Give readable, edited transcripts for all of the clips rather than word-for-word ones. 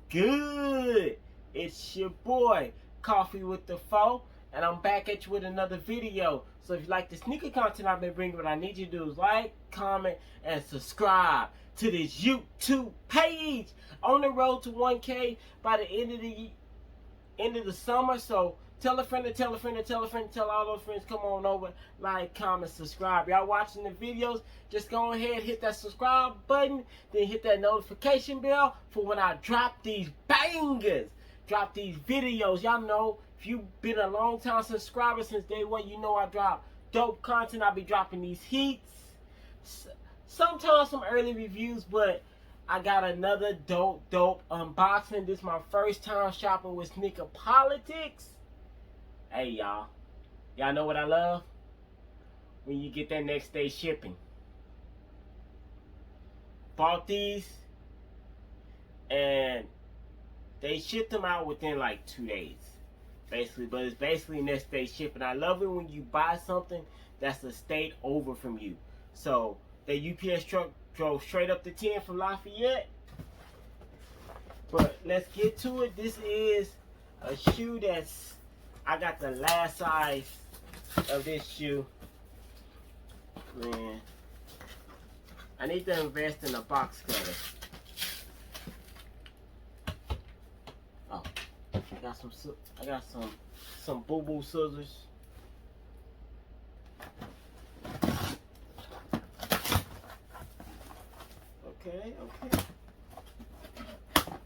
good? It's your boy, Coffee with the Foe, and I'm back at you with another video. So if you like the sneaker content I've been bringing, what I need you to do is like, comment, and subscribe to this YouTube page. On the road to 1K by the end of the summer. So tell a friend to tell a friend to tell a friend to tell all those friends, come on over, like, comment, subscribe. Y'all watching the videos, just go ahead, hit that subscribe button, then hit that notification bell for when I drop these bangers, drop these videos. Y'all know, if you've been a long time subscriber since day one, you know I drop dope content. I'll be dropping these heats, sometimes some early reviews, but I got another dope unboxing. This is my first time shopping with Sneaker Politics. Hey, y'all. Y'all know what I love? When you get that next day shipping. Bought these, and they shipped them out within like 2 days. Basically, but it's basically next day shipping. I love it when you buy something that's a state over from you. So, the UPS truck drove straight up to 10 from Lafayette. But let's get to it. This is a shoe that's, I got the last size of this shoe. Man, I need to invest in a box cutter. Oh, I got some boo-boo scissors. Okay.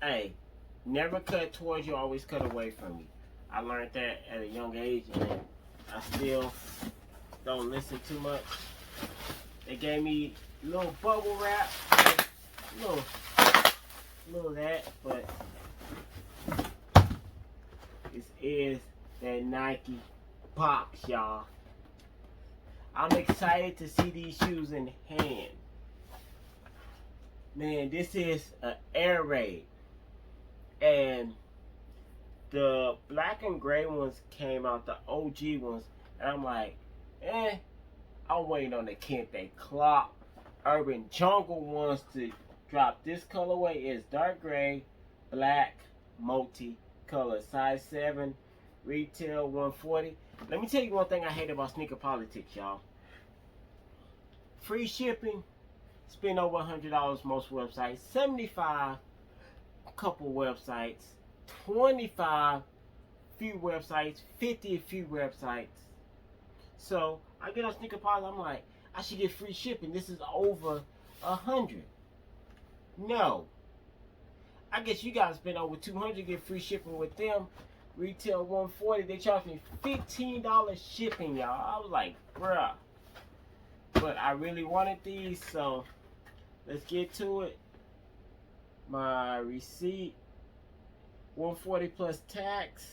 Hey, never cut towards you, always cut away from you. I learned that at a young age, and I still don't listen too much. They gave me a little bubble wrap, little of that, but this is that Nike box, y'all. I'm excited to see these shoes in hand. Man, this is an Air Raid, and the black and gray ones came out, the OG ones, and I'm like, I'm waiting on the Kente Clock Urban Jungle ones to drop. This colorway is dark gray, black, multi-color, size 7, retail 140. Let me tell you one thing I hate about Sneaker Politics, y'all. Free shipping. Spend over $100 most websites, 75 couple websites, 25 few websites, 50 few websites. So I get on Sneaker Politics, I'm like, I should get free shipping. This is over 100. No. I guess you guys spend over 200 to get free shipping with them. Retail 140. They charge me $15 shipping, y'all. I was like, bruh. But I really wanted these, so let's get to it. My receipt, 140 plus tax,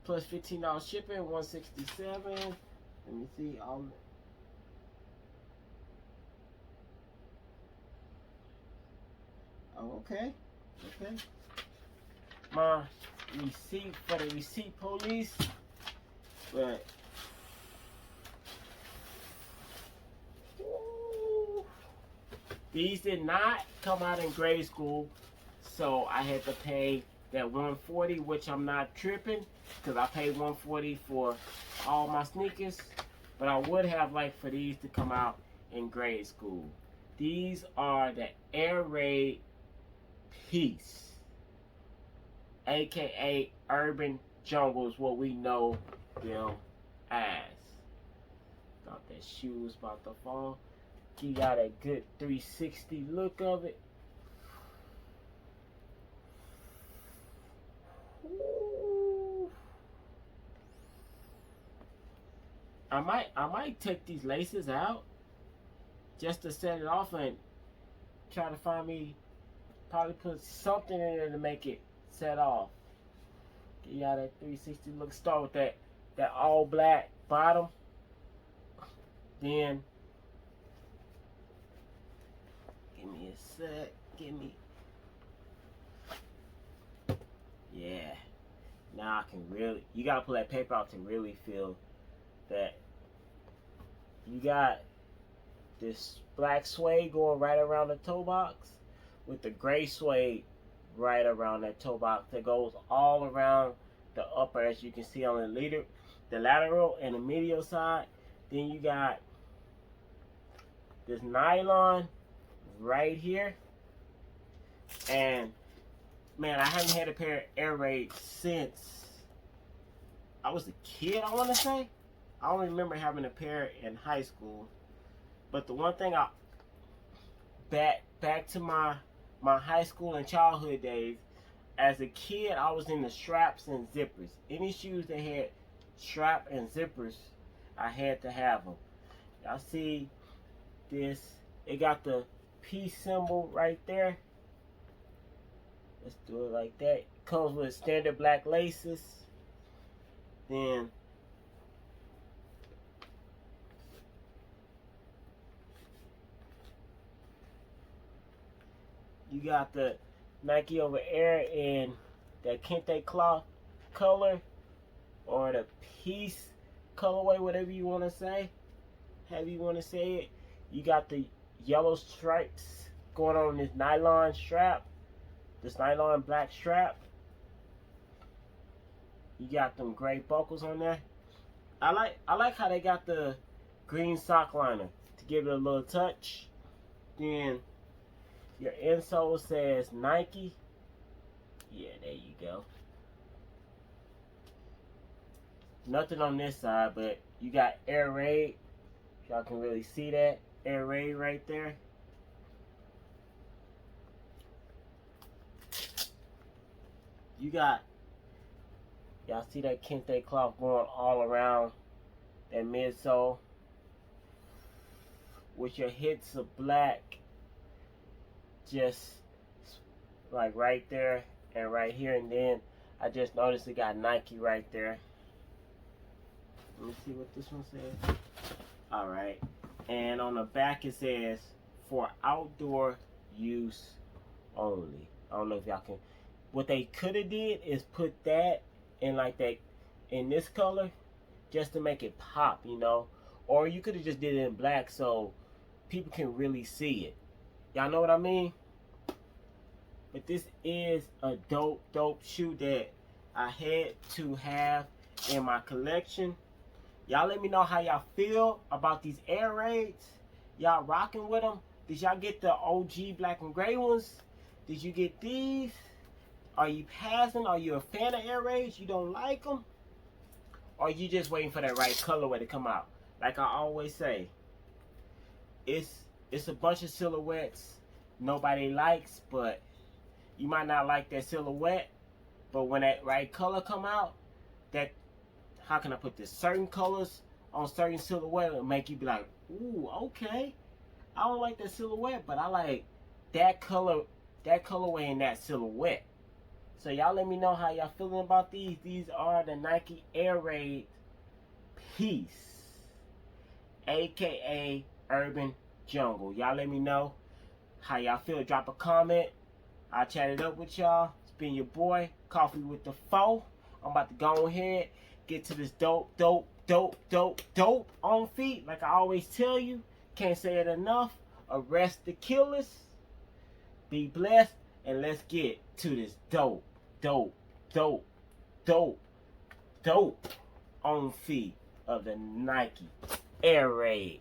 plus $15 shipping, 167. Let me see. Oh, okay. My receipt for the receipt police, but these did not come out in grade school, so I had to pay that 140, which I'm not tripping, because I paid 140 for all my sneakers, but I would have liked for these to come out in grade school. These are the Air Raid Peace, aka Urban Jungle is what we know them as. Thought that shoe was about to fall. He got a good 360 look of it. Ooh. I might take these laces out just to set it off and try to find me, probably put something in there to make it set off. Get y'all that 360 look. Start with that all black bottom, then give me a sec. Yeah. Now I can really, you gotta pull that paper out to really feel that you got this black suede going right around the toe box with the gray suede right around that toe box that goes all around the upper, as you can see on the lateral and the medial side. Then you got this nylon right here. And man, I haven't had a pair of Air Raids since I was a kid, I want to say. I don't remember having a pair in high school. But the one thing back to my high school and childhood days, as a kid, I was in the straps and zippers. Any shoes that had strap and zippers, I had to have them. Y'all see this? It got the peace symbol right there. Let's do it like that. Comes with standard black laces. Then you got the Nike Over Air in that kente cloth color, or the peace colorway, whatever you want to say. However you want to say it. You got the yellow stripes going on this nylon strap. This nylon black strap. You got them gray buckles on there. I like how they got the green sock liner to give it a little touch. Then your insole says Nike. Yeah, there you go. Nothing on this side, but you got Air Raid. Y'all can really see that. Air Raid right there. You got, y'all see that kente cloth going all around that midsole with your hits of black, just like right there and right here. And then I just noticed it got Nike right there. Let me see what this one says. Alright, and on the back it says for outdoor use only. I don't know if y'all can. What they could have did is put that in like that in this color just to make it pop, you know. Or you could have just did it in black so people can really see it. Y'all know what I mean? But this is a dope shoe that I had to have in my collection. Y'all let me know how y'all feel about these Air Raids. Y'all rocking with them? Did y'all get the OG black and gray ones? Did you get these? Are you passing? Are you a fan of Air Raids? You don't like them? Or you just waiting for that right colorway to come out? Like I always say, it's a bunch of silhouettes nobody likes, but you might not like that silhouette. But when that right color come out, that, how can I put this? Certain colors on certain silhouette will make you be like, ooh, okay. I don't like that silhouette, but I like that color, that colorway and that silhouette. So y'all let me know how y'all feeling about these. These are the Nike Air Raid Peace, aka Urban Jungle. Y'all let me know how y'all feel. Drop a comment. I'll chat it up with y'all. It's been your boy, Coffee with the Foe. I'm about to go ahead, get to this dope on feet. Like I always tell you, can't say it enough. Arrest the killers. Be blessed, and let's get to this dope on feet of the Nike Air Raid.